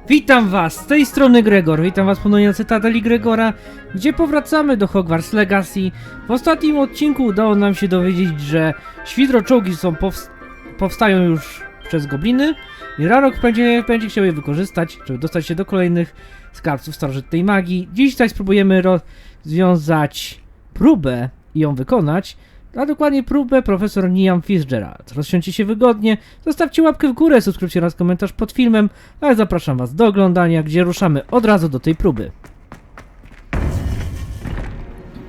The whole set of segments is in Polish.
Witam was, z tej strony Gregor, witam was ponownie na Cytadeli Gregora, gdzie powracamy do Hogwarts Legacy. W ostatnim odcinku udało nam się dowiedzieć, że świdroczołgi powstają już przez gobliny i Ranrock będzie chciał je wykorzystać, żeby dostać się do kolejnych skarbców starożytnej magii. Dziś tutaj spróbujemy rozwiązać próbę i ją wykonać, a dokładnie próbę profesor Niam Fitzgerald. Rozsiądźcie się wygodnie, zostawcie łapkę w górę, subskrypcję oraz komentarz pod filmem, a zapraszam was do oglądania, gdzie ruszamy od razu do tej próby.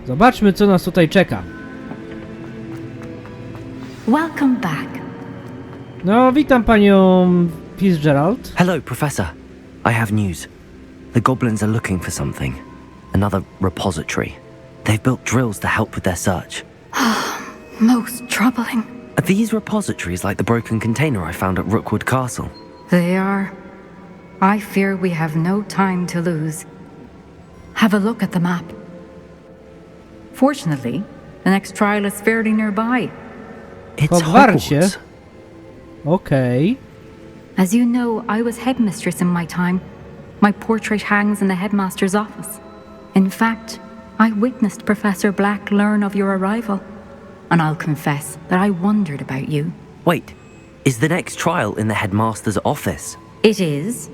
Zobaczmy, co nas tutaj czeka. Welcome back. No, witam panią Fitzgerald. Hello, Professor. I have news. The goblins are looking for something. Another repository. They've built drills to help with their search. Most troubling. Are these repositories like the broken container I found at Rookwood Castle? They are. I fear we have no time to lose. Have a look at the map. Fortunately, the next trial is fairly nearby. It's Hogwarcie. Hogwarts. Okej. As you know, I was headmistress in my time. My portrait hangs in the headmaster's office. In fact, I witnessed Professor Black learn of your arrival. And I'll confess that I wondered about you. Wait, is the next trial in the headmaster's office? It is.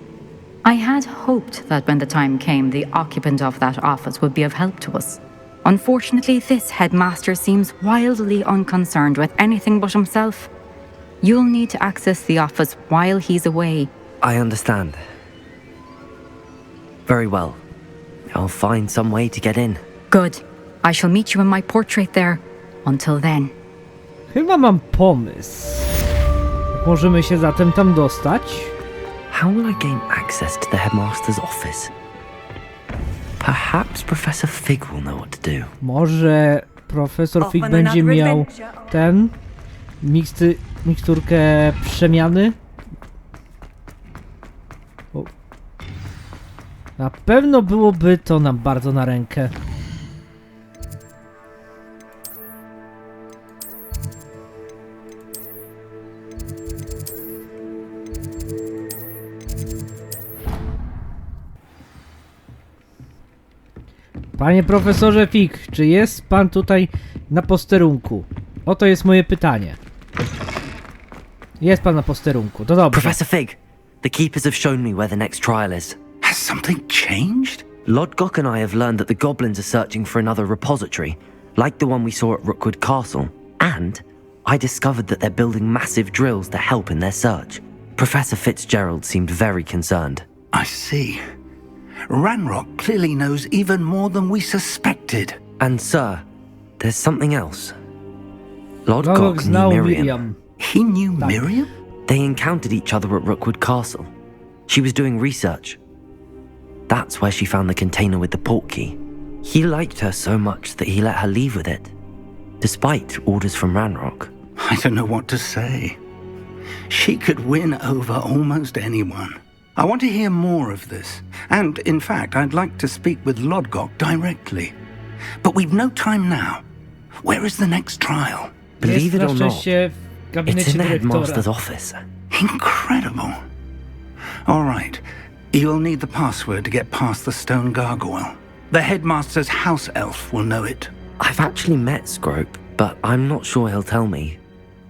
I had hoped that when the time came, the occupant of that office would be of help to us. Unfortunately, this headmaster seems wildly unconcerned with anything but himself. You'll need to access the office while he's away. I understand. Very well. I'll find some way to get in. Good. I shall meet you in my portrait there. Until then. Chyba mam pomysł. Jak możemy się zatem tam dostać? How will I gain access to the headmaster's office? Perhaps Professor Fig will know what to do. Może profesor Fig będzie miał ten miksturkę przemiany? O. Na pewno byłoby to nam bardzo na rękę. Panie profesorze Fig, czy jest pan tutaj na posterunku? Oto jest moje pytanie. Jest pan na posterunku, to dobrze. Professor Fig, the keepers have shown me where the next trial is. Has something changed? Lodgok and I have learned that the goblins are searching for another repository, like the one we saw at Rookwood Castle. And I discovered that they're building massive drills to help in their search. Professor Fitzgerald seemed very concerned. I see. Ranrock clearly knows even more than we suspected. And sir, there's something else. Lodgok Lodgok knew znał Miriam. Miriam. He knew Tak. Miriam? They encountered each other at Rookwood Castle. She was doing research. That's where she found the container with the port key. He liked her so much that he let her leave with it, despite orders from Ranrock. I don't know what to say. She could win over almost anyone. I want to hear more of this. And, in fact, I'd like to speak with Lodgok directly. But we've no time now. Where is the next trial? Believe Jest it na or not, szczęście w it's gabinecie in the dyrektora. headmaster's office. Incredible. All right. You'll need the password to get past the stone gargoyle. The headmaster's house elf will know it. I've actually met Scrope, but I'm not sure he'll tell me.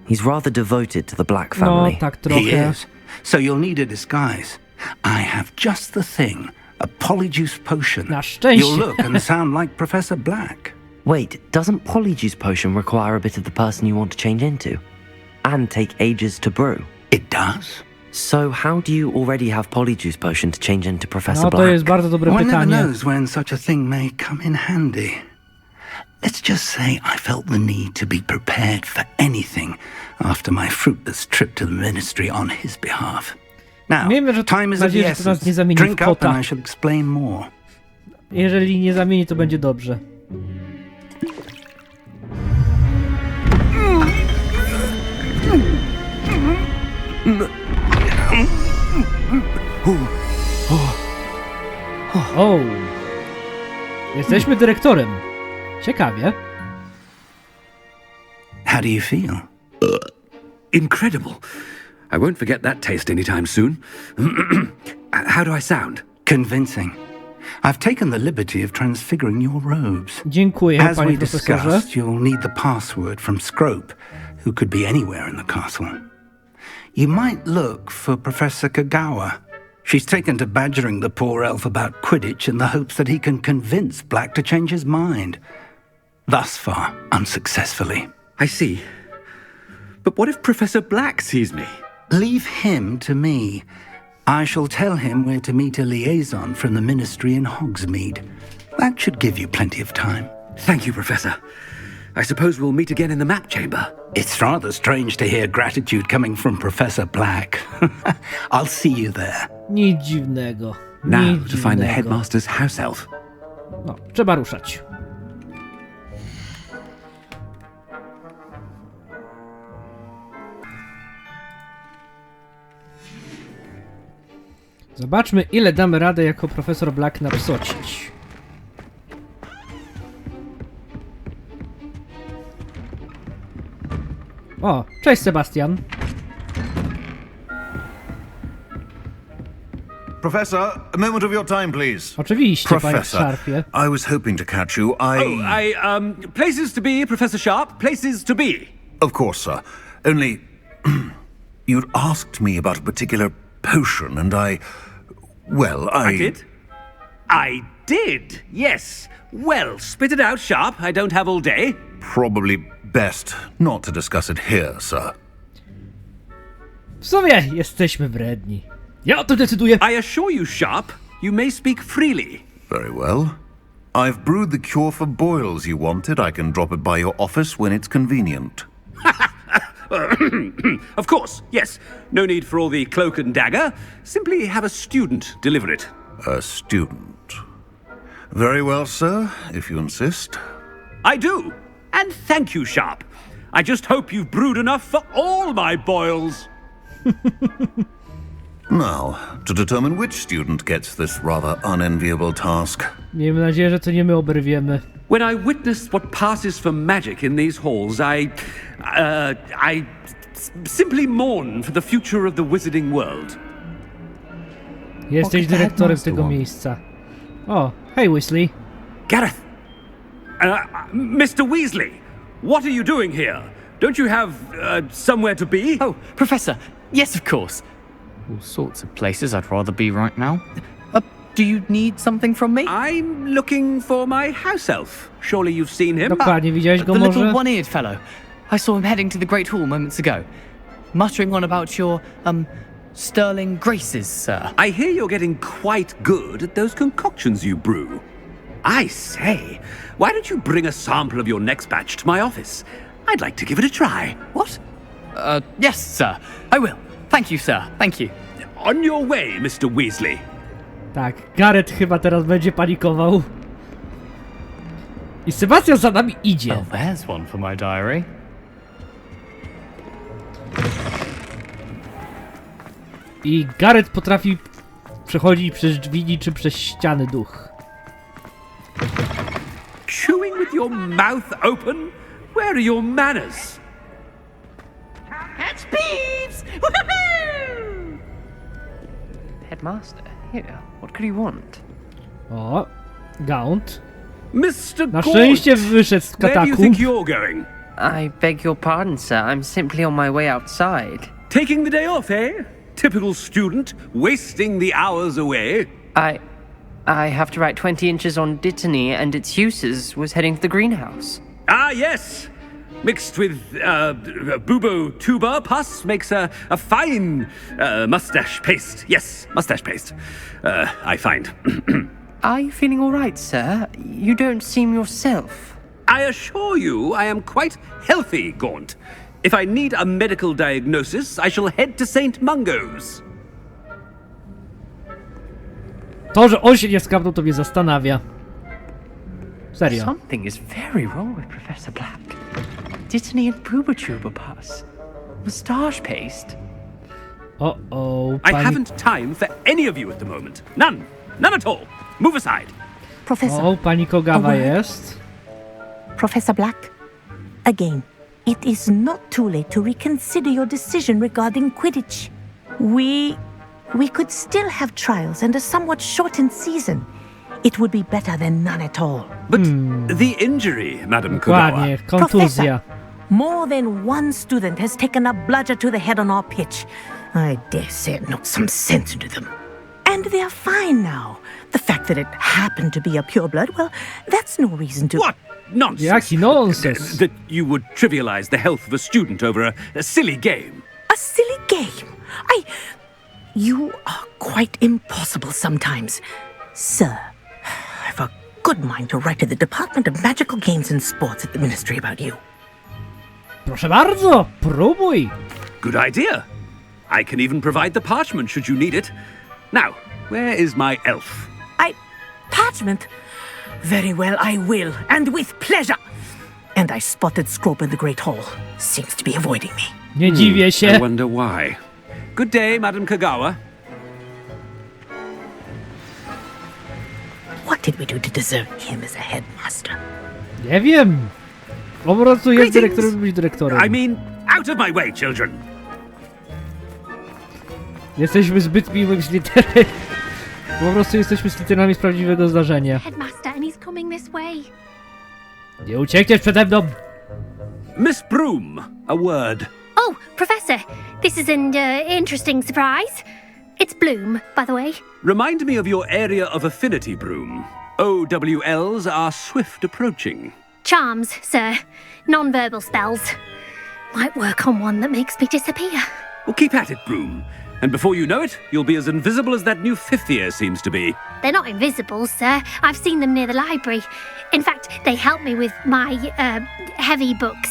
He's rather devoted to the Black No, family. tak He trochę. is. So you'll need a disguise. I have just the thing. A polyjuice potion. Na szczęście. You'll look and sound like Professor Black. Wait, doesn't Polyjuice Potion require a bit of the person you want to change into? And take ages to brew? It does? So how do you already have Polyjuice Potion to change into Professor No to Black? jest bardzo dobre One never pytanie. knows when such a thing may come in handy. Let's just say I felt the need to be prepared for anything after my fruitless trip to the ministry on his behalf. Now, Miejmy, że time is of nadzieję, the że to nas nie essence. zamieni w Drink up kota. and I shall explain more. Jeżeli nie zamieni, to będzie dobrze. O! Jesteśmy dyrektorem. Ciekawie. How do you feel? Incredible. I won't forget that taste anytime soon. How do I sound? Convincing. I've taken the liberty of transfiguring your robes. Dziękuję, As panie we profesorze. discussed, you'll need the password from Scrope, who could be anywhere in the castle. You might look for Professor Kagawa. She's taken to badgering the poor elf about Quidditch in the hopes that he can convince Black to change his mind. Thus far, unsuccessfully. I see. But what if Professor Black sees me? Leave him to me. I shall tell him where to meet a liaison from the Ministry in Hogsmeade. That should give you plenty of time. Thank you, Professor. I suppose we'll meet again in the map chamber. It's rather strange to hear gratitude coming from Professor Black. I'll see you there. Nic dziwnego. Now Nic to find the dziwnego. headmaster's house elf. No, trzeba ruszać. Zobaczmy, ile damy radę jako profesor Black napsocić. O, cześć Sebastian. Professor, a moment of your time, please. Oczywiście, panie Professor, Szarpie. I was hoping to catch you. Places to be, Professor Sharp. Places to be. Of course, sir. Only, you'd asked me about a particular potion, and I did? I did, yes. Well, spit it out, Sharp. I don't have all day. Probably best not to discuss it here, sir. W sumie jesteśmy wredni. Ja o tym decyduję. I assure you, Sharp, you may speak freely. Very well. I've brewed the cure for boils you wanted. I can drop it by your office when it's convenient. Of course, yes. No need for all the cloak and dagger. Simply have a student deliver it. A student. Very well, sir, if you insist. I do. And thank you, Sharp. I just hope you've brewed enough for all my boils. Now, to determine which student gets this rather unenviable task. Miejmy nadzieję, że to nie my oberwiemy. When I witnessed what passes for magic in these halls, I simply mourn for the future of the wizarding world. Jesteś dyrektorem tego miejsca. O, hej Weasley. Gareth! Mr. Weasley! What are you doing here? Don't you have somewhere to be? Oh, Professor, yes, of course. All sorts of places I'd rather be right now. Do you need something from me? I'm looking for my house elf. Surely you've seen him. Dokładnie, widziałeś go The może? little one-eared fellow. I saw him heading to the Great Hall moments ago, muttering on about your, sterling graces, sir. I hear you're getting quite good at those concoctions you brew. I say, why don't you bring a sample of your next batch to my office? I'd like to give it a try. What? Yes, sir. I will. Thank you, sir. Thank you. On your way, Mr. Weasley. Tak, Gareth chyba teraz będzie panikował. I Sebastian za nami idzie. Well, there's one for my diary. I Gareth potrafi przechodzić przez drzwi niczym przez ściany duch. Chewing with your mouth open? Where are your manners? That's Peevs! Woohoo! Headmaster, here. What could he want? O, Gaunt. Mr. Na Gaunt, szczęście wyszedł z where do you katakumb. think you're going? I beg your pardon, sir. I'm simply on my way outside. Taking the day off, eh? Typical student, wasting the hours away. I have to write 20 inches on Dittany and its uses. Was heading to the greenhouse. Ah, yes. Mixed with bubo tuber pus makes a fine mustache paste. Yes, mustache paste. I find. Are you feeling all right, sir? You don't seem yourself. I assure you I am quite healthy, Gaunt. If I need a medical diagnosis, I shall head to St. Mungo's. To, że on się nie skapnął, to mnie zastanawia. Serio. Something is very wrong with Professor Black. Dittany and Boobertuber pus. Moustache paste. O, I haven't time for any of you at the moment. None. None at all. Move aside. Professor, O, pani Kogawa word. jest. Professor Black, again, it is not too late to reconsider your decision regarding Quidditch. We We could still have trials and a somewhat shortened season. It would be better than none at all. But the injury, Madam Kagawa. Dokładnie, kontuzja. More than one student has taken a bludger to the head on our pitch. I dare say it knocked some sense into them. And they're fine now. The fact that it happened to be a pureblood, well, that's no reason to... What nonsense! Jaki nonsens? That you would trivialize the health of a student over a silly game. A silly game? You are quite impossible sometimes. Sir, I've a good mind to write to the Department of Magical Games and Sports at the Ministry about you. Proszę bardzo, próbuj. Good idea. I can even provide the parchment should you need it. Now, where is my elf? Parchment? Very well, I will, and with pleasure. And I spotted Scrope in the Great Hall. Seems to be avoiding me. Nie dziwię I się. wonder why. Good day, Madam Kagawa. What did we do to deserve him as a headmaster? Nie wiem. Po prostu jest Greetings. dyrektorem, być dyrektorem. I mean, out of my way, children. Jesteśmy zbyt miłym Slytherin. Po prostu jesteśmy Slytherinami z prawdziwego zdarzenia. Headmaster, and he's coming this way. Nie uciekniesz przede mną. Miss Broom, a word. Oh, Professor, this is an interesting surprise. It's Bloom, by the way. Remind me of your area of affinity, Broom. OWLs are swift approaching. Charms, sir. Non-verbal spells. Might work on one that makes me disappear. Well, keep at it, Broom. And before you know it, you'll be as invisible as that new fifth year seems to be. They're not invisible, sir. I've seen them near the library. In fact, they help me with my, heavy books.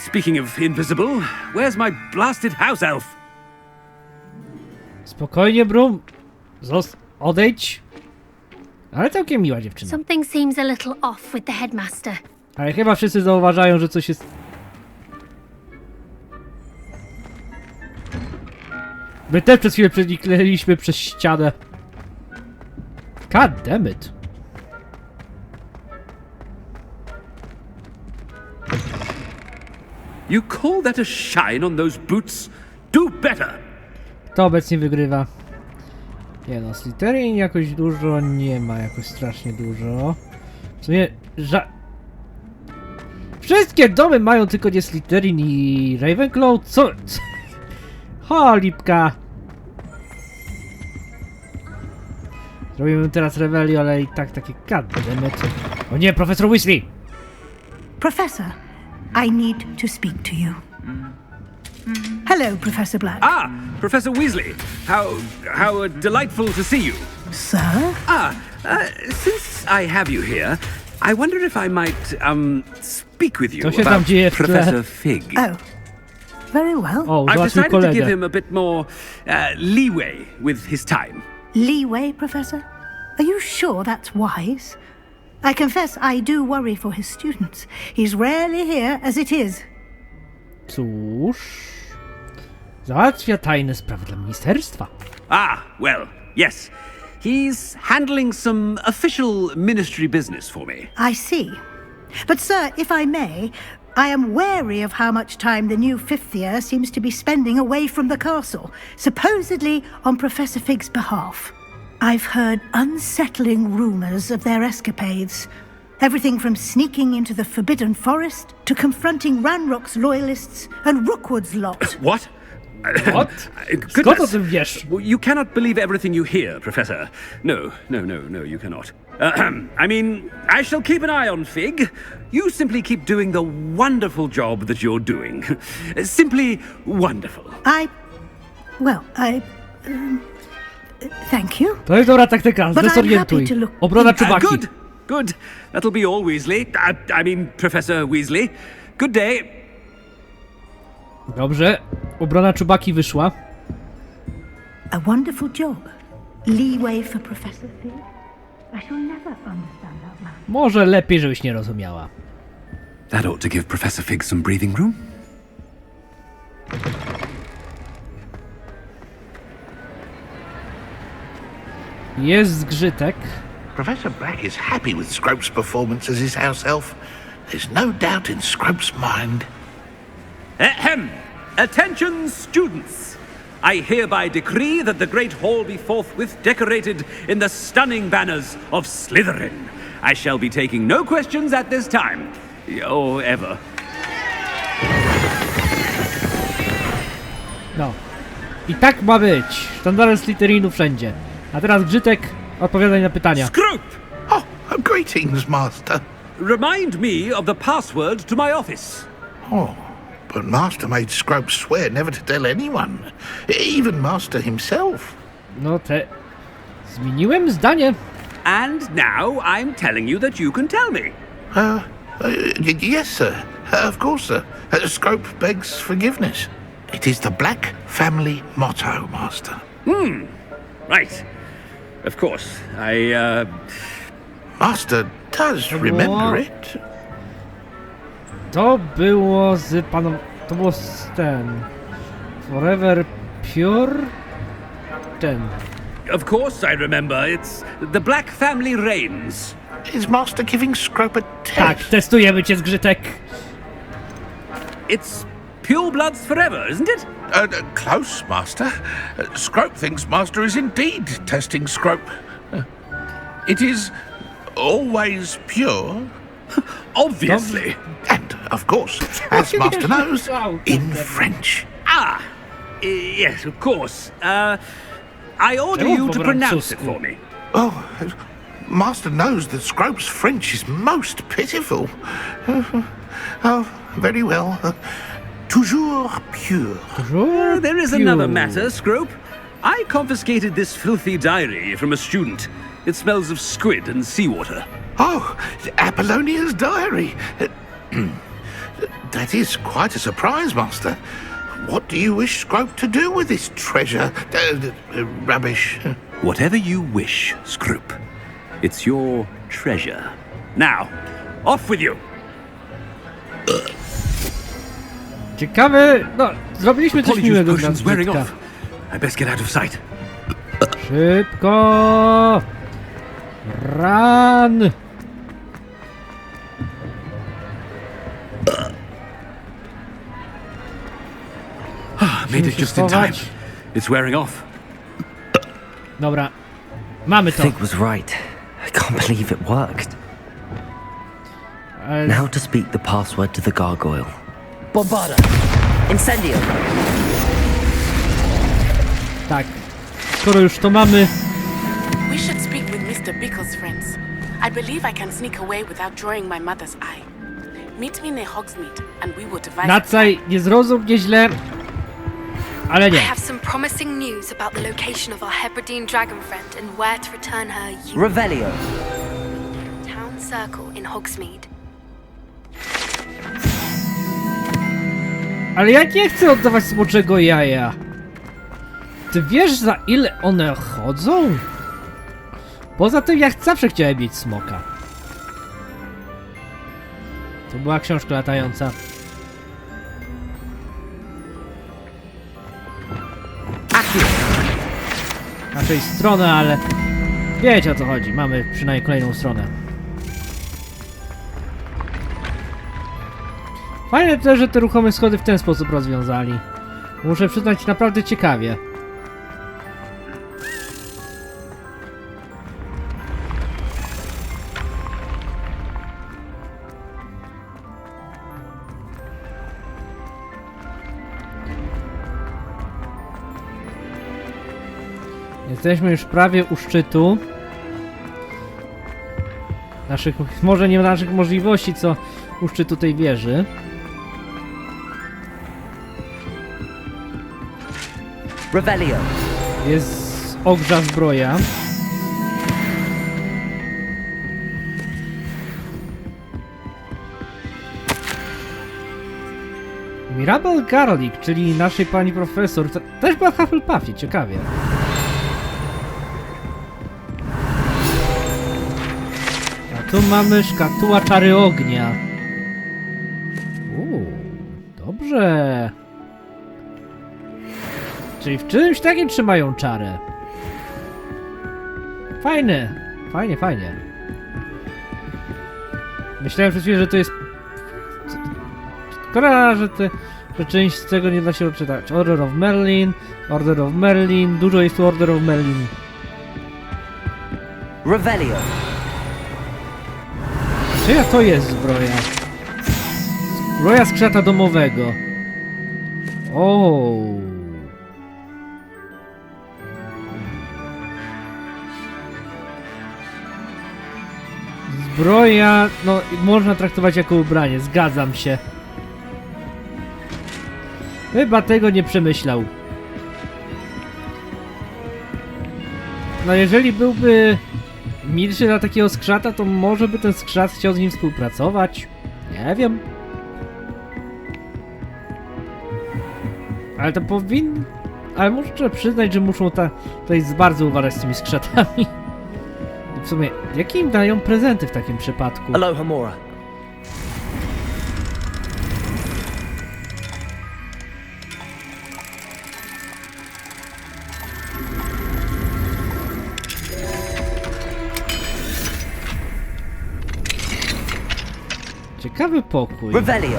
Speaking of invisible, where's my blasted house elf? Spokojnie, Brum. Odejdź. Ale całkiem miła dziewczyna. Something seems a little off with the headmaster. Ale chyba wszyscy zauważają, że coś jest... My też przez chwilę przeniknęliśmy przez ścianę. God damn it. You call that a shine on those boots? Do better! Kto obecnie wygrywa? Nie no, Slytherin jakoś dużo nie ma, jakoś strasznie dużo. W sumie, wszystkie domy mają, tylko nie Slytherin i Ravenclaw. Co? Cholipka! Zrobimy teraz rebelię, ale i tak takie goddammit. O nie, profesor Weasley! Professor, I need to speak to you. Hello, Professor Black. Ah, Professor Weasley. How delightful to see you. Sir? Since I have you here, I wonder if I might, speak with you Co się tam about dzieje w tle? Professor Fig. Oh, very well. O, I've zobaczył decided to give kolegę. him a bit more leeway with his time. Leeway, Professor? Are you sure that's wise? I confess I do worry for his students. He's rarely here as it is. Cóż... Załatwia tajne sprawy dla ministerstwa. Ah, well, yes. He's handling some official ministry business for me. I see. But, sir, if I may, I am wary of how much time the new fifth year seems to be spending away from the castle, supposedly on Professor Fig's behalf. I've heard unsettling rumors of their escapades. Everything from sneaking into the Forbidden Forest to confronting Ranrock's loyalists and Rookwood's lot. What? What? Skąd o tym wiesz? Well, you cannot believe everything you hear, Professor. No, you cannot. I mean, I shall keep an eye on Fig. You simply keep doing the wonderful job that you're doing. Simply wonderful. Thank you. To jest dobra taktyka, But I'm zdezorientuj. happy to look Obrona Czubaki. Good. That'll be all, Weasley. I mean, Professor Weasley. Good day. Dobrze, obrona Czubaki wyszła. A wonderful job. Leeway for Professor Fig. I shall never understand that man. Może lepiej, żebyś nie rozumiała. That ought to give Professor Fig some breathing room. Jest zgrzytek. Professor Black is happy with Scrope's performance as his house elf. There's no doubt in Scrope's mind. Ahem! Attention, students! I hereby decree that the Great Hall be forthwith decorated in the stunning banners of Slytherin. I shall be taking no questions at this time. Or ever. No. I tak ma być. Sztandarem Slytherinu wszędzie. A teraz Grzytek, odpowiadaj na pytania. Scroop! Oh, greetings, Master. Remind me of the password to my office. Oh, but Master made Scrope swear never to tell anyone. Even Master himself. No zmieniłem zdanie. And now I'm telling you that you can tell me. Yes, sir. Of course, sir. Scrope begs forgiveness. It is the Black family motto, Master. Right. Of course. Master does remember it. To było z panem... To było z ten... Forever Pure... Ten... Of course I remember. It's the Black family reigns. Is Master giving Scrope a test? Tak, testujemy cię, Zgrzytek. It's pure bloods forever, isn't it? Close, Master. Scrope thinks Master is indeed testing Scrope. It is always pure. Obviously. And, of course, as Master knows, in French. Yes, of course. I order you to pronounce it for me. Oh, Master knows that Scrope's French is most pitiful. Oh, very well. Toujours pure. There is another matter, Scrope. I confiscated this filthy diary from a student. It smells of squid and seawater. Oh, Apollonia's diary. That is quite a surprise, Master. What do you wish Scrope to do with this treasure? Rubbish. Whatever you wish, Scrope. It's your treasure. Now, off with you. Ciekawe... No, zrobiliśmy coś miłego dla wearing Zgrzytka. off. I best get out of sight. Szybko! Run! Made it just in time. It's wearing off. Dobra. Mamy to. Fig was right. I can't believe it worked. Now to speak the password to the gargoyle. Bombada! Incendio! Tak. Skoro już to mamy... We should speak with Mr. Bickle's friends. I believe I can sneak away without drawing my mother's eye. Meet me near Hogsmeade and we will devise... Nacaj, nie zrozum mnie źle. Ale I nie. have some promising news about the location of our Hebridean dragon friend and where to return her. Revelio. Town Circle in Hogsmeade. Ale ja nie chcę oddawać smoczego jaja. Ty wiesz, za ile one chodzą? Poza tym ja zawsze chciałem mieć smoka. To była książka latająca. Naszej strony, ale wiecie, o co chodzi. Mamy przynajmniej kolejną stronę. Fajne też, że te ruchome schody w ten sposób rozwiązali. Muszę przyznać, naprawdę ciekawie. Jesteśmy już prawie u szczytu. Może nie naszych możliwości, co u szczytu tej wieży. Revelio. Jest ogrza zbroja. Mirabel Garlic, czyli naszej pani profesor, też była w Hufflepuffie, ciekawie. A tu mamy szkatuła Czary Ognia. Dobrze. Czyli w czymś takim trzymają czarę. Fajne. Fajnie, fajnie. Myślałem przed chwilą, że to jest... Szkoda, że te że część z tego nie da się odczytać. Order of Merlin, dużo jest tu Order of Merlin. Revelio. Czyja to jest zbroja? Zbroja skrzata domowego. O. Zbroja, no można traktować jako ubranie, zgadzam się. Chyba tego nie przemyślał. No jeżeli byłby milszy dla takiego skrzata, to może by ten skrzat chciał z nim współpracować. Nie wiem. Ale to powinno... Ale muszę przyznać, że muszą tutaj bardzo uważać z tymi skrzatami. W sumie, jakie im dają prezenty w takim przypadku? Alohomora. Ciekawy pokój. Revelio.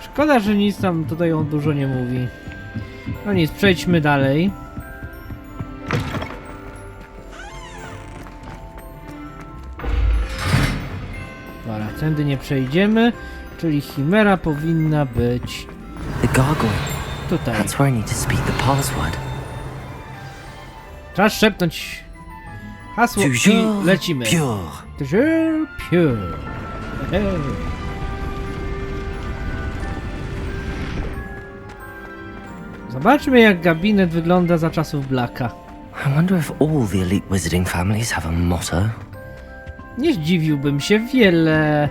Szkoda, że nic tam tutaj on dużo nie mówi. No nic, przejdźmy dalej. Dobra, tędy nie przejdziemy, czyli chimera powinna być... The gargoyle. Tutaj. That's where I need to speak the password. Czas szepnąć hasło i lecimy. Toujours pure. Zobaczmy, jak gabinet wygląda za czasów Blacka. I wonder if all the elite wizarding families have a motto. Nie zdziwiłbym się, wiele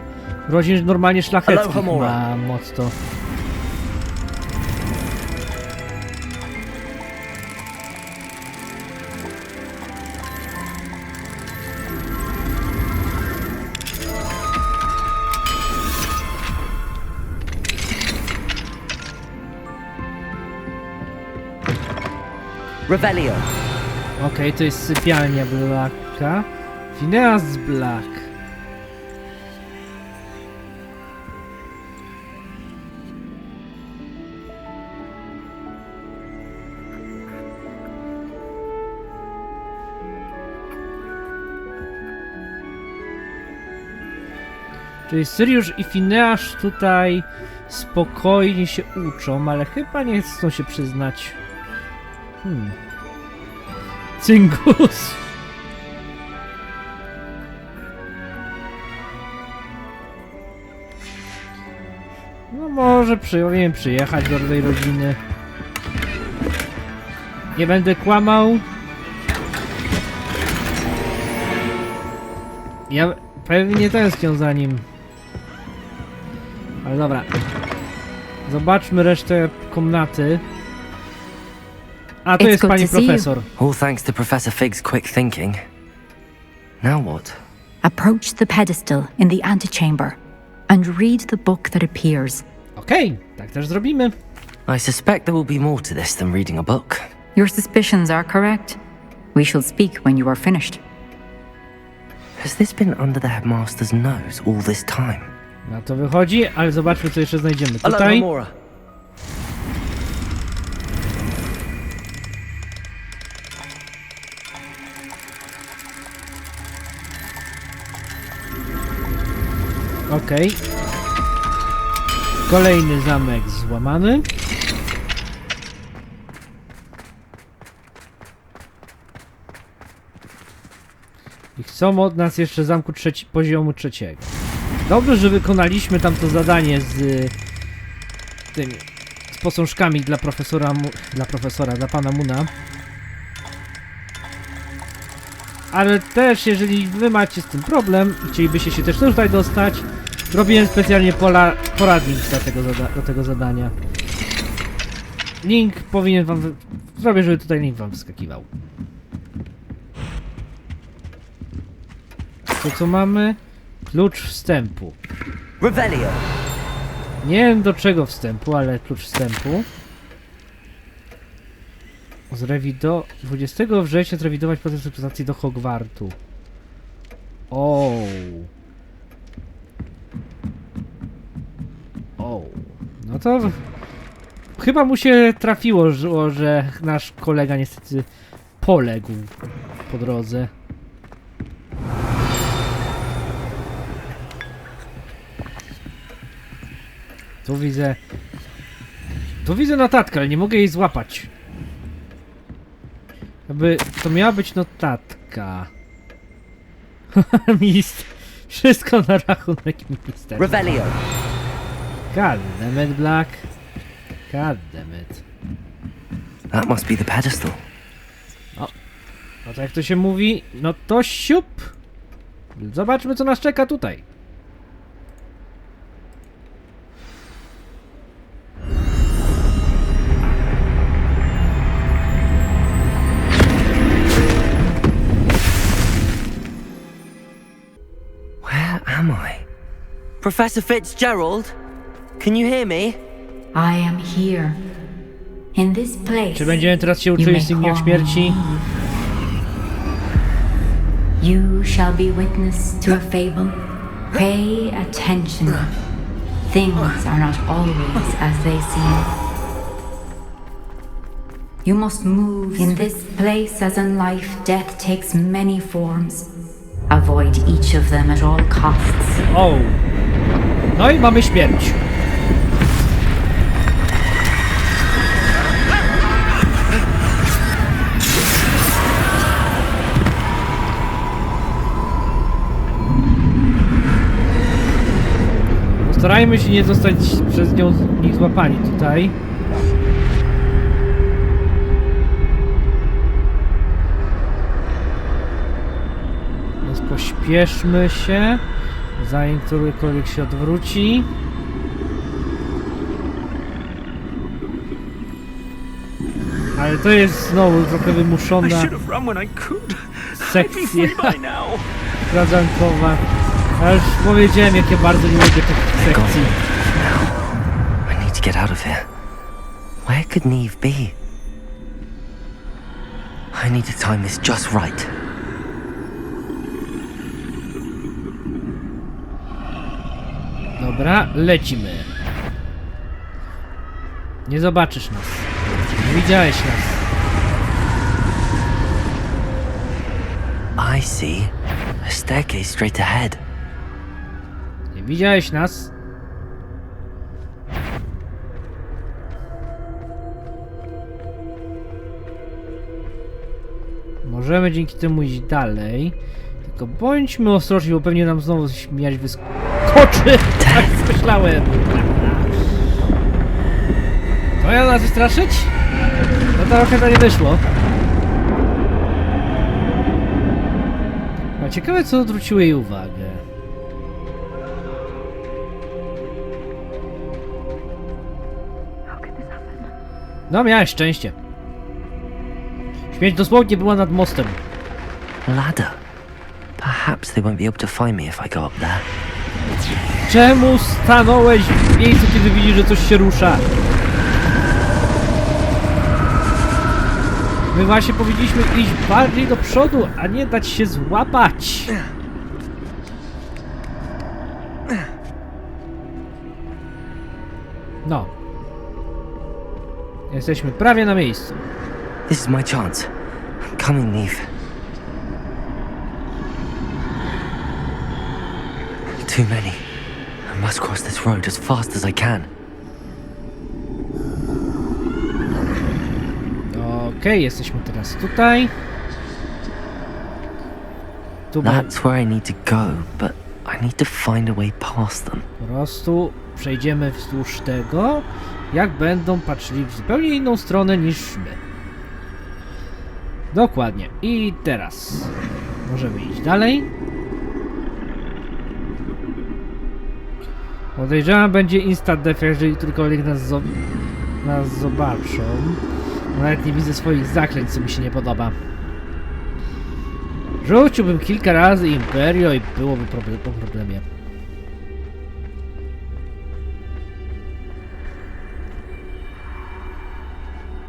rodzin normalnie szlacheckich ma motto. Revelio. Okej, to jest sypialnia Blacka. Phineas Black. Czyli Sirius i Phineas tutaj spokojnie się uczą, ale chyba nie chcą się przyznać. Cyngus. No może powinien przyjechać do tej rodziny. Nie będę kłamał. Ja pewnie tęsknię za nim. Ale dobra. Zobaczmy resztę komnaty. A to jest pani profesor. All thanks to Professor Fig's quick thinking. Now what? Approach the pedestal in the antechamber and read the book that appears. Okej, tak też zrobimy. I suspect there will be more to this than reading a book. Your suspicions are correct. We shall speak when you are finished. Has this been under the headmaster's nose all this time? Na to wychodzi, ale zobaczmy, co jeszcze znajdziemy tutaj. Alohomora. Okej. Kolejny zamek złamany. I chcą od nas jeszcze zamku poziomu trzeciego. Dobrze, że wykonaliśmy tamto zadanie z tymi z posążkami dla dla pana Muna. Ale też, jeżeli wy macie z tym problem i chcielibyście się też tutaj dostać, robiłem specjalnie poradnik do tego zadania. Link powinien wam... Zrobię, żeby tutaj link wam wyskakiwał. To co mamy? Klucz wstępu. Revelio. Nie wiem do czego wstępu, ale klucz wstępu. - 20 września zrewidować proces reprezentacji do Hogwartu. O. No to chyba mu się trafiło, że nasz kolega niestety poległ po drodze. Tu widzę notatkę, ale nie mogę jej złapać. To miała być notatka. Mist. Wszystko na rachunek ministra. Revelio. God damn it, Black. God damn it. That must be the pedestal. No to jak to się mówi, no to siup. Zobaczmy, co nas czeka tutaj. Where am I? Professor Fitzgerald? Can you hear me? I am here. In this place. Czy będziemy teraz się uczyć Insygnia Śmierci? You shall be witness to a fable. Pay attention. Things are not always as they seem. You must move in this place as in life death takes many forms. Avoid each of them at all costs. O! No i mamy śmierć. Starajmy się nie zostać przez nią złapani tutaj. Więc pośpieszmy się, zanim którykolwiek się odwróci. Ale to jest znowu trochę wymuszona sekcja składankowa. Ja już powiedziałem, jak ja bardzo nie lubię tych sekcji. I need to get out of here. Where could Neve be? I need to time this just right. Dobra, lecimy. Nie zobaczysz nas. Nie widziałeś nas. I see a staircase straight ahead. Nie widziałeś nas. Możemy dzięki temu iść dalej. Tylko bądźmy ostrożni, bo pewnie nam znowu śmiać wyskoczy. Tak myślałem. To ja nas wystraszyć? No trochę to nie wyszło. A ciekawe, co odwróciło jej uwagę. No, miałeś szczęście. Śmierć dosłownie była nad mostem. Ladder. Perhaps they won't be able to find me if I go up there. Czemu stanąłeś w miejscu, kiedy widzisz, że coś się rusza? My właśnie powinniśmy iść bardziej do przodu, a nie dać się złapać. No. Jesteśmy prawie na miejscu. This is my chance. I'm coming, Neve. Too many. I must cross this road as fast as I can. Okej, jesteśmy teraz tutaj. That's where I need to go, but I need to find a way past them. Po prostu przejdziemy wzdłuż tego, jak będą patrzyli w zupełnie inną stronę niż my. Dokładnie. I teraz możemy iść dalej. Podejrzewam, będzie instant death, jeżeli którykolwiek nas zobaczą. Nawet nie widzę swoich zaklęć, co mi się nie podoba. Rzuciłbym kilka razy Imperio i byłoby po problemie.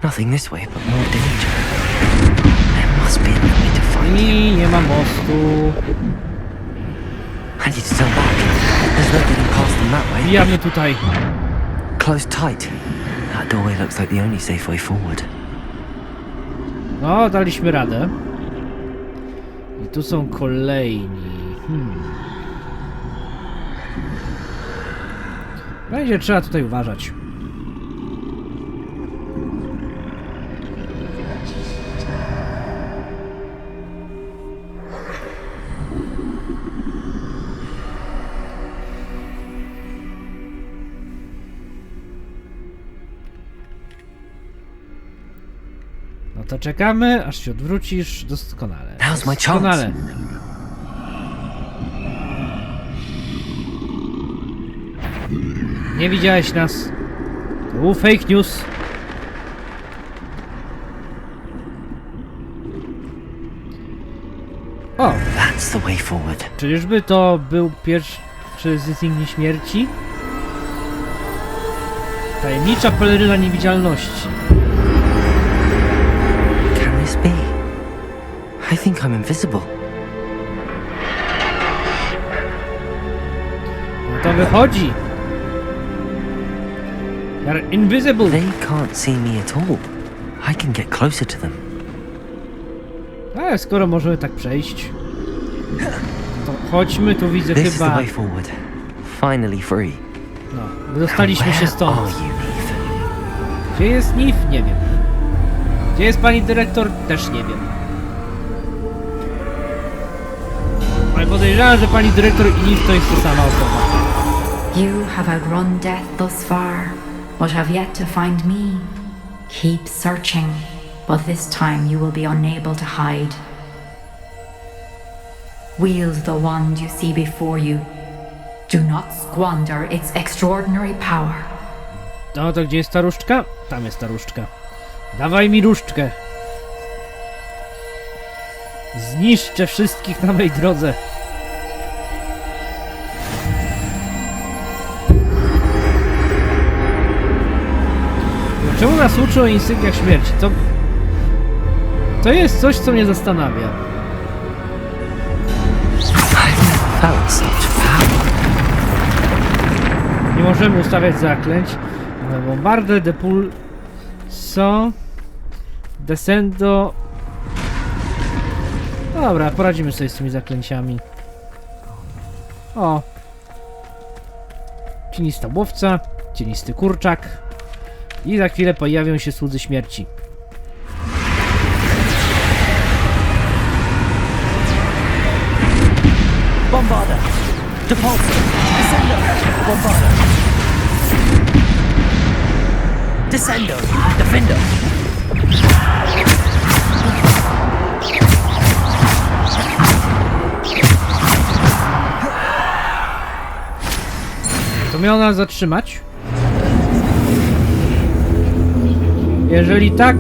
Nothing this way, but more danger. I nie ma mostu. I need to turn back. There's no getting past them that way. Bijamy tutaj. Close tight. That doorway looks like the only safe way forward. No, daliśmy radę. I tu są kolejni. Będzie trzeba tutaj uważać. No to czekamy, aż się odwrócisz. Doskonale. Now's my chance. Doskonale. Nie widziałeś nas. To był fake news. O! That's the way forward. Czyżby to był pierwszy z Insygnii Śmierci? Tajemnicza peleryna niewidzialności. Can this be? I think I'm invisible. No to wychodzi. You're invisible. They can't see me at all. I can get closer to them. Ale skoro możemy tak przejść, to chodźmy, tu widzę This is the chyba... way forward. Finally free. No, dostaliśmy się stąd. Are you, Neve? Gdzie jest Nif? Nie wiem. Gdzie jest pani dyrektor? Też nie wiem. Ale podejrzewam, że pani dyrektor i Nif to jest ta sama osoba. You have outrun death thus far, but have yet to find me. Keep searching, but this time you will be unable to hide. Wield the wand you see before you. Do not squander its extraordinary power. No to gdzie jest ta różdżka? Tam jest ta różdżka. Dawaj mi różdżkę. Zniszczę wszystkich na mej drodze. Czemu nas uczą o insygniach śmierci? To jest coś, co mnie zastanawia. Nie możemy ustawiać zaklęć. Mamy bombardę, depulso, descendo. Dobra, poradzimy sobie z tymi zaklęciami. O! Cienista łowca, cienisty kurczak. I za chwilę pojawią się słudzy śmierci. Bombarda! Depulso! Descendo! Bombarda! Descendo! Defendo! To miało nas zatrzymać? Jeżeli tak,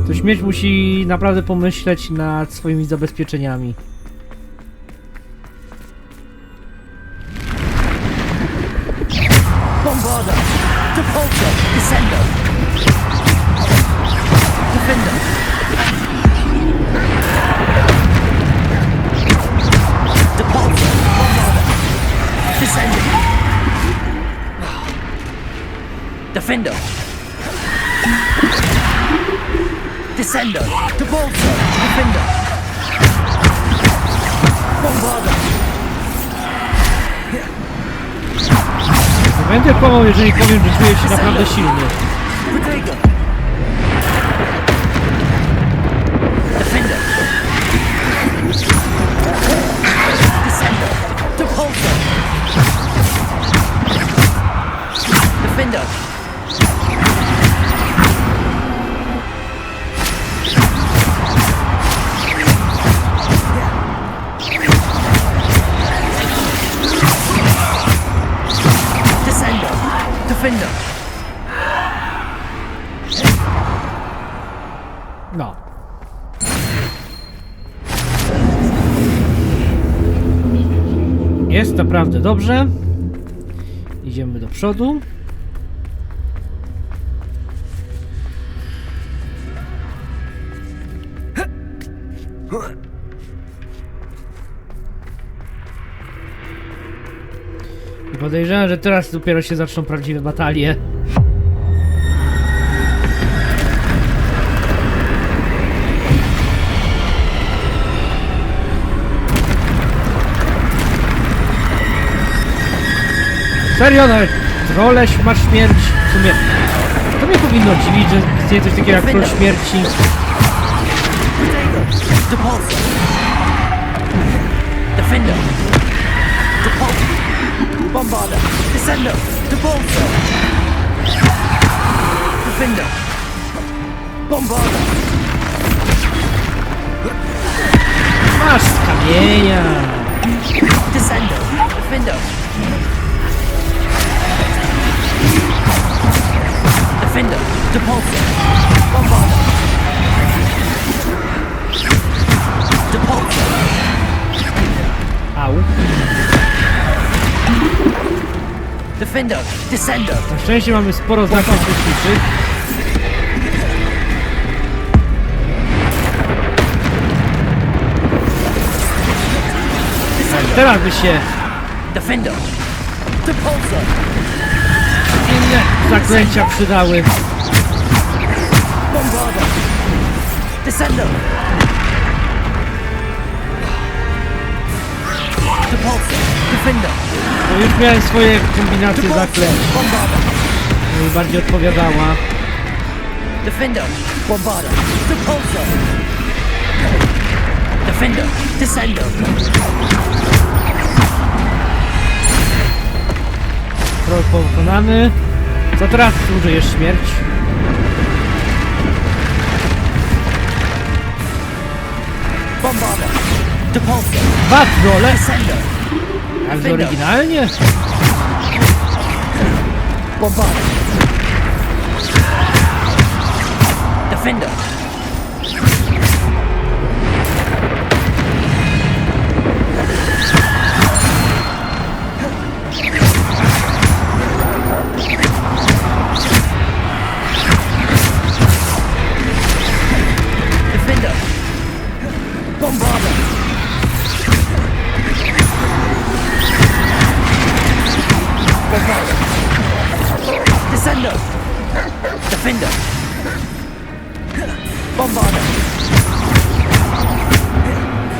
to śmierć musi naprawdę pomyśleć nad swoimi zabezpieczeniami. Bombarda! Depulso! Descendo! Defendo! Depulso! Bombarda! Descendo! Defendo! Descendo! Depulso! Defendo! Bombarda! Będę kłamał, jeżeli powiem, że czuję się naprawdę silny. Gregor! Defendo! Descendo! Depulso! Defendo! Defendo! No. Jest naprawdę dobrze. Idziemy do przodu. I podejrzewam, że teraz dopiero się zaczną prawdziwe batalie. Serio, no, troleś masz śmierć. W sumie, to mnie powinno dziwić, że istnieje coś takiego jak troll śmierci. Defender! Bombarder! Descender! Depulso! Defender! Bombarder! Masz z kamienia! Descender! Defender! Defender! Depulso! Bombarder! Depulso! Au. Defender! Descender! Na szczęście mamy sporo znaków przeciwniczych. Teraz by się Defender! Depulso! inne zaklęcia przydały. Bombarder! Descender! Depulso! Defender! No już miałem swoje kombinacje zaklęć. No i bardziej odpowiadała. Defender! Bombarder! Depulso! Defender! Descender! Troll pokonany. Co teraz użyjesz śmierć? Bombarder! Depulso! Dwa trolle? Descender! Także oryginalnie? Bombarder! Defender! Defender! Bombarder! Bombarder! Descender! Defender! Bombarder!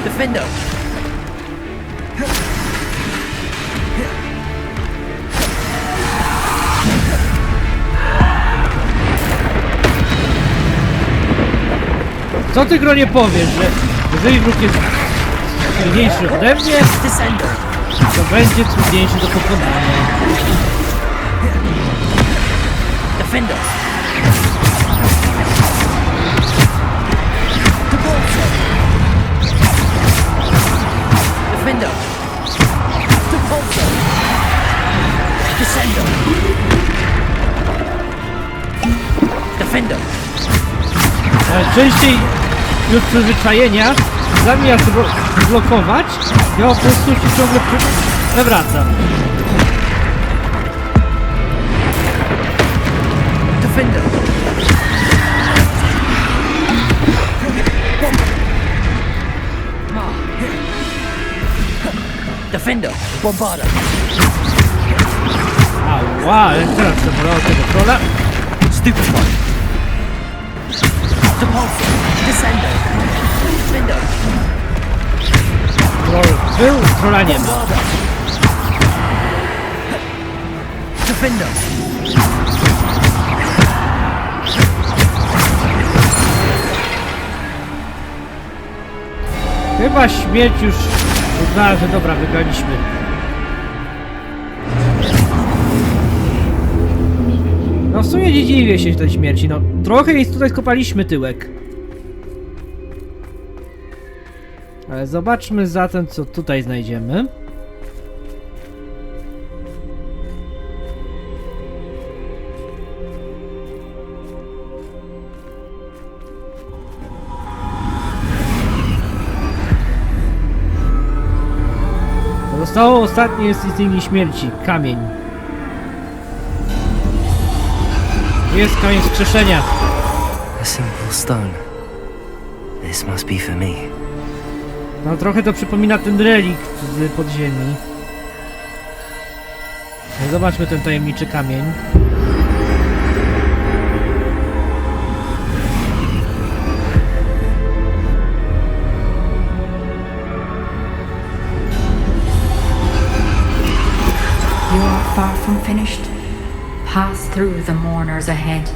Defender! Co ty, Gro, nie powiesz, że jeżeli wróg jest silniejszy ode mnie, to będzie trudniejszy do pokonania. Defender! Defender! Depulso! Descender! Defender! Częściej już przyzwyczajenia, zamiast blokować, ja po prostu się ciągle przewracam. Defender! Defender! Bombarder! Ała, ale teraz zabrało tego trolla. Stupefy! Depulso! Descender! Defender! Troll był, trolla nie ma. Defender! Chyba śmierć już uznała, że dobra, wygraliśmy. No w sumie nie dziwię się tej śmierci, no trochę jej tutaj skopaliśmy tyłek. Ale zobaczmy zatem, co tutaj znajdziemy. Zostało ostatnie z Insygnii Śmierci. Kamień. Jest kamień wskrzeszenia. A simple stone. This must be for me. No trochę to przypomina ten relikt z podziemi. Zobaczmy ten tajemniczy kamień. You are far from finished. Pass through the mourners ahead.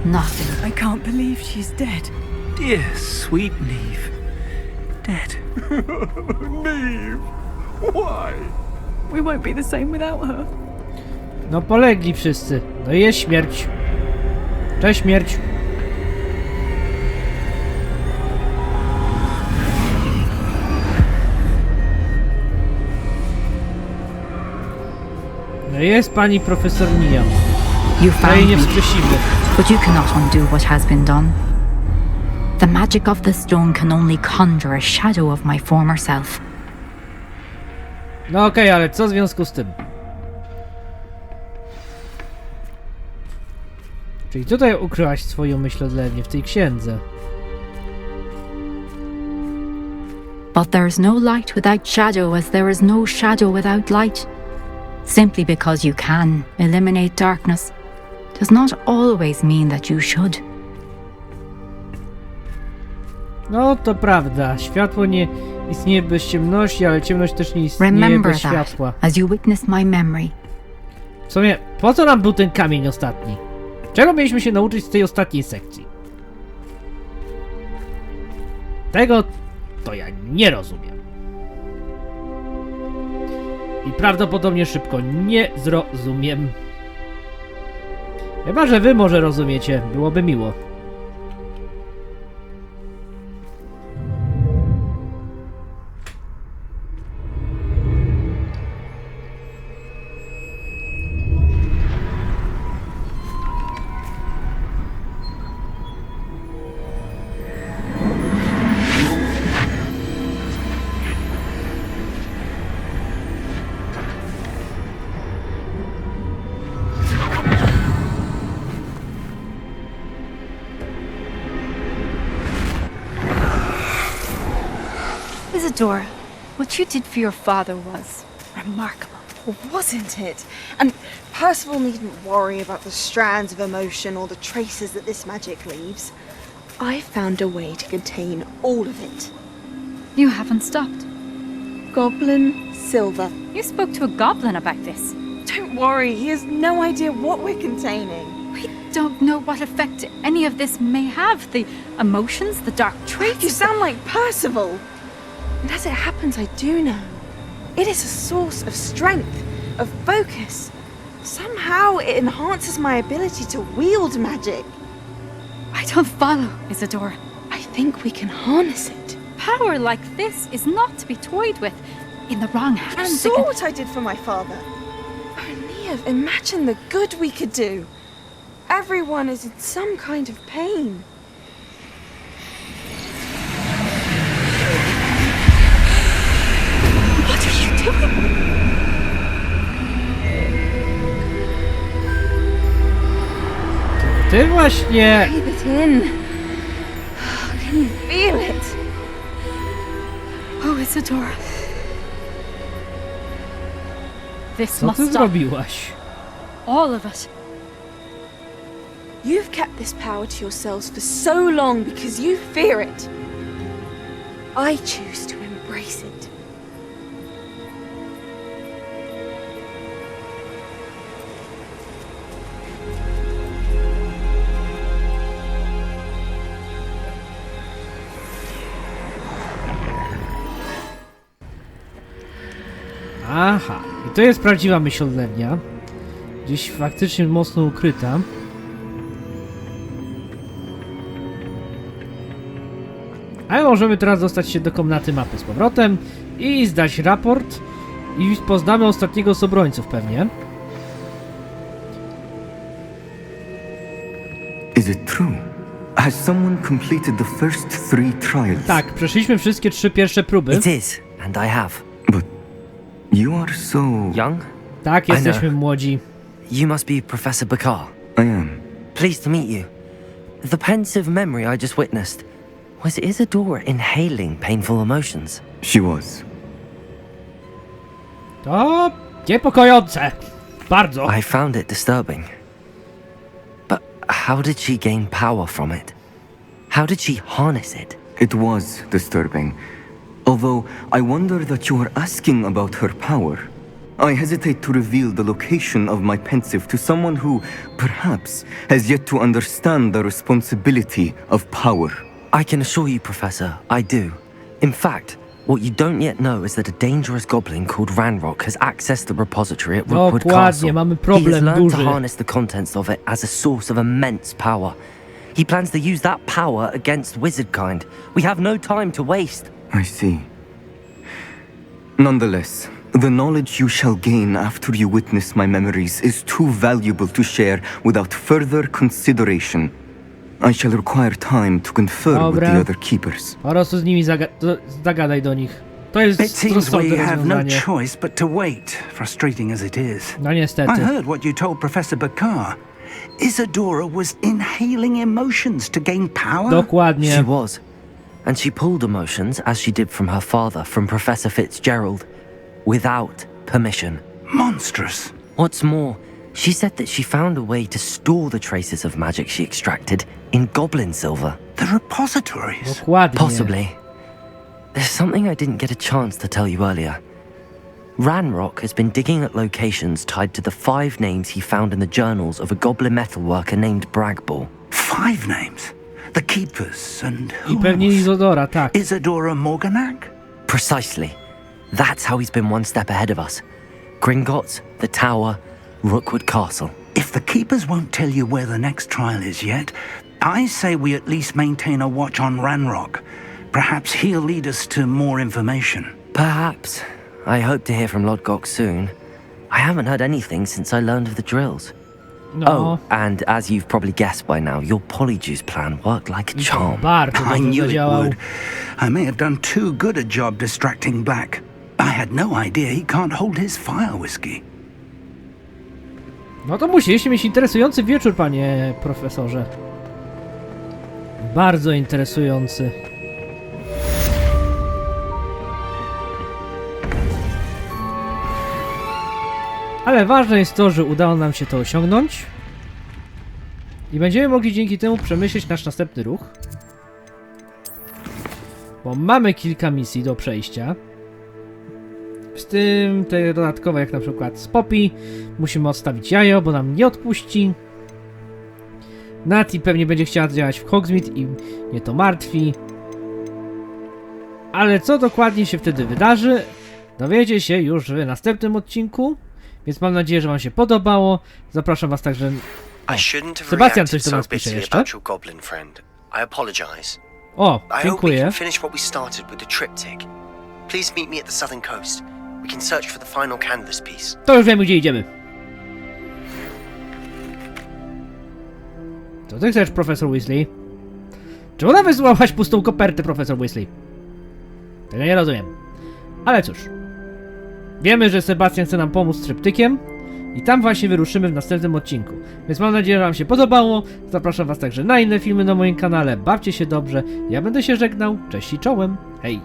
Nothing. I can't believe she's dead. Dear, sweet Neve. Dead. Neve! Why? We won't be the same without her. No polegli wszyscy. No i jest śmierć. Cześć śmierć. No jest pani profesor Nia. You found nie me, wskrzesimy. but you cannot undo what has been done. The magic of the stone can only conjure a shadow of my former self. No okej, ale co w związku z tym? Czyli tutaj ukryłaś swoją myśl odlewnie w tej księdze. But there is no light without shadow, as there is no shadow without light. Simply because you can eliminate darkness does not always mean that you should. No to prawda, światło nie istnieje bez ciemności, ale ciemność też nie istnieje Remember bez that, światła. as you witness my memory. W sumie, po co nam był ten kamień ostatni? Czego mieliśmy się nauczyć z tej ostatniej sekcji? Tego to ja nie rozumiem. I prawdopodobnie szybko nie zrozumiem. Chyba że wy może rozumiecie, byłoby miło. Isadora, what you did for your father was remarkable, wasn't it? And Percival needn't worry about the strands of emotion or the traces that this magic leaves. I found a way to contain all of it. You haven't stopped. Goblin Silver. You spoke to a goblin about this. Don't worry, he has no idea what we're containing. We don't know what effect any of this may have. The emotions, the dark traits. You sound like Percival. And as it happens, I do know. It is a source of strength, of focus. Somehow it enhances my ability to wield magic. I don't follow, Isadora. I think we can harness it. Power like this is not to be toyed with. In the wrong hands. You saw what I did for my father. Oh, Neve, imagine the good we could do. Everyone is in some kind of pain. Ty właśnie... Breathe it in. Can you feel it? Oh, Isadora. This Co must ty stop. zrobiłaś? All of it. You've kept this power to yourselves for so long because you fear it. I choose to embrace it. Aha, i to jest prawdziwa myśl odlewnia. Gdzieś faktycznie mocno ukryta. Ale możemy teraz dostać się do komnaty mapy z powrotem i zdać raport. I poznamy ostatniego z obrońców pewnie. Is it true? Has someone completed the first 3 trials? Tak, przeszliśmy wszystkie 3 pierwsze próby. It is, and I have. But you are so... Young? Tak, jesteśmy młodzi. You must be Professor Bakar. I am. Pleased to meet you. The pensive memory I just witnessed. Was Isadora inhaling painful emotions? She was. To niepokojące. Bardzo. I found it disturbing. But how did she gain power from it? How did she harness it? It was disturbing. Although I wonder that you are asking about her power. I hesitate to reveal the location of my pensive to someone who, perhaps, has yet to understand the responsibility of power. I can assure you, Professor, I do. In fact, what you don't yet know is that a dangerous goblin called Ranrock has accessed the repository at Rookwood Castle. Mamy He has problem learned duży. to harness the contents of it as a source of immense power. He plans to use that power against wizardkind. We have no time to waste. I see. Nonetheless, the knowledge you shall gain after you witness my memories is too valuable to share without further consideration. I shall require time to confer with the other keepers. Po prostu z nimi zagadaj do nich. To jest It seems rozsądne we have no rozwiązanie. choice but to wait, frustrating as it is. No niestety. I heard what you told Professor Bakar. Isadora was inhaling emotions to gain power? Dokładnie. She was. And she pulled emotions, as she did from her father, from Professor Fitzgerald, without permission. Monstrous. What's more, she said that she found a way to store the traces of magic she extracted in goblin silver. The repositories? Dokładnie. Possibly. There's something I didn't get a chance to tell you earlier. Ranrock has been digging at locations tied to the 5 names he found in the journals of a goblin metalworker named Bragball. 5 names? The Keepers and I who pewnie else? Izodora, tak. Isadora Morganac? Precisely. That's how he's been one step ahead of us. Gringotts, the Tower, Rookwood Castle. If the Keepers won't tell you where the next trial is yet, I say we at least maintain a watch on Ranrock. Perhaps he'll lead us to more information. Perhaps. I hope to hear from Lodgok soon. I haven't heard anything since I learned of the drills. No. Oh, and as you've probably guessed by now, your Polyjuice plan worked like a charm. Bardzo I dobrze knew it zadziałał. would. I may have done too good a job distracting Black. I had no idea he can't hold his fire whiskey. No to musieliście mieć interesujący wieczór, panie profesorze. Bardzo interesujący. Ale ważne jest to, że udało nam się to osiągnąć. I będziemy mogli dzięki temu przemyśleć nasz następny ruch. Bo mamy kilka misji do przejścia. Z tym te dodatkowe, jak na przykład z Poppy. Musimy odstawić jajo, bo nam nie odpuści. Nati pewnie będzie chciała działać w Hogsmeade i mnie to martwi. Ale co dokładnie się wtedy wydarzy, dowiecie się już w następnym odcinku. Więc mam nadzieję, że wam się podobało. Zapraszam was także... Sebastian coś do nas pisze jeszcze. O, dziękuję. To już wiemy, gdzie idziemy. Co ty chcesz, profesor Weasley? Czemu nawet złapałaś pustą kopertę, profesor Weasley? Tego nie rozumiem. Ale cóż. Wiemy, że Sebastian chce nam pomóc z tryptykiem. I tam właśnie wyruszymy w następnym odcinku. Więc mam nadzieję, że wam się podobało. Zapraszam was także na inne filmy na moim kanale. Bawcie się dobrze. Ja będę się żegnał. Cześć i czołem. Hej.